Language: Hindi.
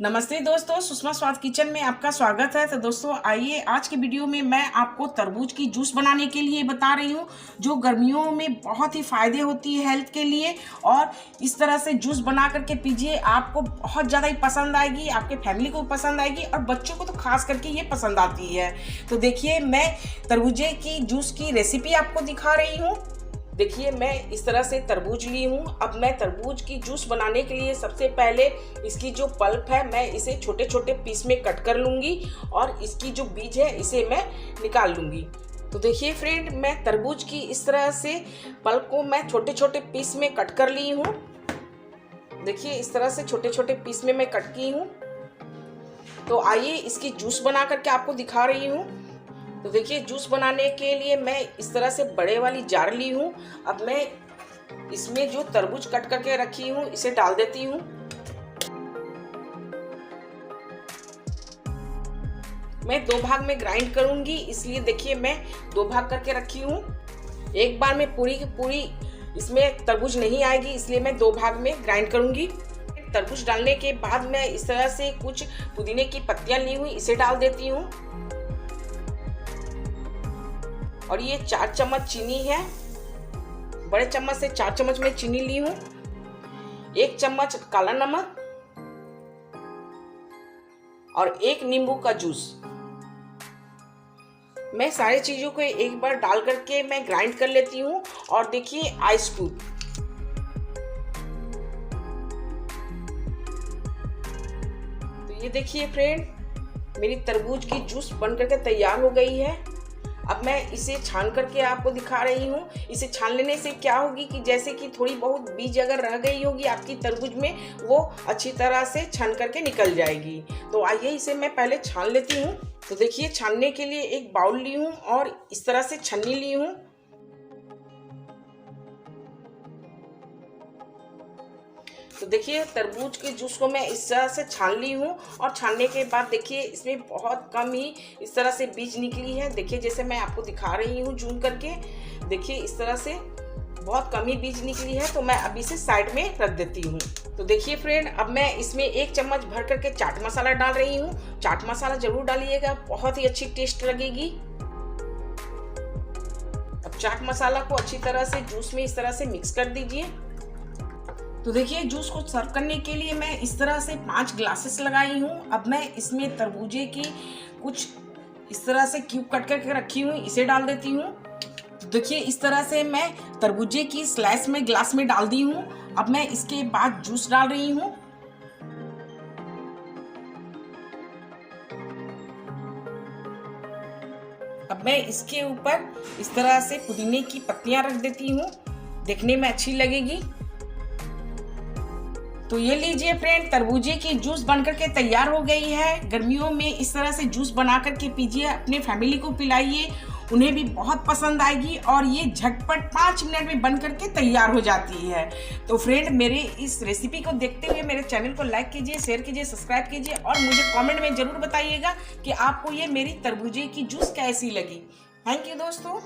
नमस्ते दोस्तों, सुषमा स्वाद किचन में आपका स्वागत है। तो दोस्तों आइए आज की वीडियो में मैं आपको तरबूज की जूस बनाने के लिए बता रही हूँ, जो गर्मियों में बहुत ही फ़ायदे होती है हेल्थ के लिए। और इस तरह से जूस बना करके पीजिए, आपको बहुत ज़्यादा ही पसंद आएगी, आपके फैमिली को पसंद आएगी और बच्चों को तो खास करके ये पसंद आती है। तो देखिए, मैं तरबूजे की जूस की रेसिपी आपको दिखा रही हूँ। देखिए, मैं इस तरह से तरबूज ली हूँ। अब मैं तरबूज की जूस बनाने के लिए सबसे पहले इसकी जो पल्प है मैं इसे छोटे छोटे पीस में कट कर लूँगी और इसकी जो बीज है इसे मैं निकाल लूँगी। तो देखिए फ्रेंड, मैं तरबूज की इस तरह से पल्प को मैं छोटे छोटे पीस में कट कर ली हूँ। देखिए, इस तरह से छोटे छोटे पीस में मैं कट की हूँ। तो आइए इसकी जूस बना करके आपको दिखा रही हूँ। तो देखिए, जूस बनाने के लिए मैं इस तरह से बड़े वाली जार ली हूँ। अब मैं इसमें जो तरबूज कट करके रखी हूँ इसे डाल देती हूँ। मैं 2 भाग में ग्राइंड करूँगी, इसलिए देखिए मैं 2 भाग करके रखी हूँ। एक बार में पूरी की पूरी इसमें तरबूज नहीं आएगी, इसलिए मैं 2 भाग में ग्राइंड करूँगी। तरबूज डालने के बाद मैं इस तरह से कुछ पुदीने की पत्तियाँ ली हुई इसे डाल देती हूँ। और ये 4 चम्मच चीनी है। बड़े चम्मच से 4 चम्मच में चीनी ली हूँ। 1 चम्मच काला नमक और 1 नींबू का जूस। मैं सारी चीजों को एक बार डाल करके मैं ग्राइंड कर लेती हूँ। और देखिए आइस क्यूब। तो ये देखिए फ्रेंड, मेरी तरबूज की जूस बन करके तैयार हो गई है। अब मैं इसे छान करके आपको दिखा रही हूँ। इसे छान लेने से क्या होगी कि जैसे कि थोड़ी बहुत बीज अगर रह गई होगी आपकी तरबूज में, वो अच्छी तरह से छान करके निकल जाएगी। तो आइए इसे मैं पहले छान लेती हूँ। तो देखिए, छानने के लिए एक बाउल ली हूँ और इस तरह से छन्नी ली हूँ। तो देखिए, तरबूज के जूस को मैं इस तरह से छान ली हूँ। और छानने के बाद देखिए इसमें बहुत कम ही इस तरह से बीज निकली है। देखिए, जैसे मैं आपको दिखा रही हूँ जूम करके, देखिए इस तरह से बहुत कम ही बीज निकली है। तो मैं अभी से साइड में रख देती हूँ। तो देखिए फ्रेंड, अब मैं इसमें 1 चम्मच भर करके चाट मसाला डाल रही हूँ। चाट मसाला जरूर डालिएगा, बहुत ही अच्छी टेस्ट लगेगी। अब चाट मसाला को अच्छी तरह से जूस में इस तरह से मिक्स कर दीजिए। तो देखिए, जूस को सर्व करने के लिए मैं इस तरह से 5 ग्लासेस लगाई हूँ। अब मैं इसमें तरबूजे की कुछ इस तरह से क्यूब कट करके रखी हूँ इसे डाल देती हूँ। तो देखिए, इस तरह से मैं तरबूजे की स्लाइस में ग्लास में डाल दी हूँ। अब मैं इसके बाद जूस डाल रही हूँ। अब मैं इसके ऊपर इस तरह से पुदीने की पत्तियां रख देती हूँ, देखने में अच्छी लगेगी। तो ये लीजिए फ्रेंड, तरबूजे की जूस बनकर के तैयार हो गई है। गर्मियों में इस तरह से जूस बना करके पीजिए, अपने फैमिली को पिलाइए, उन्हें भी बहुत पसंद आएगी। और ये झटपट 5 मिनट में बन करके तैयार हो जाती है। तो फ्रेंड, मेरे इस रेसिपी को देखते हुए मेरे चैनल को लाइक कीजिए, शेयर कीजिए, सब्सक्राइब कीजिए और मुझे कमेंट में ज़रूर बताइएगा कि आपको ये मेरी तरबूजे की जूस कैसी लगी। थैंक यू दोस्तों।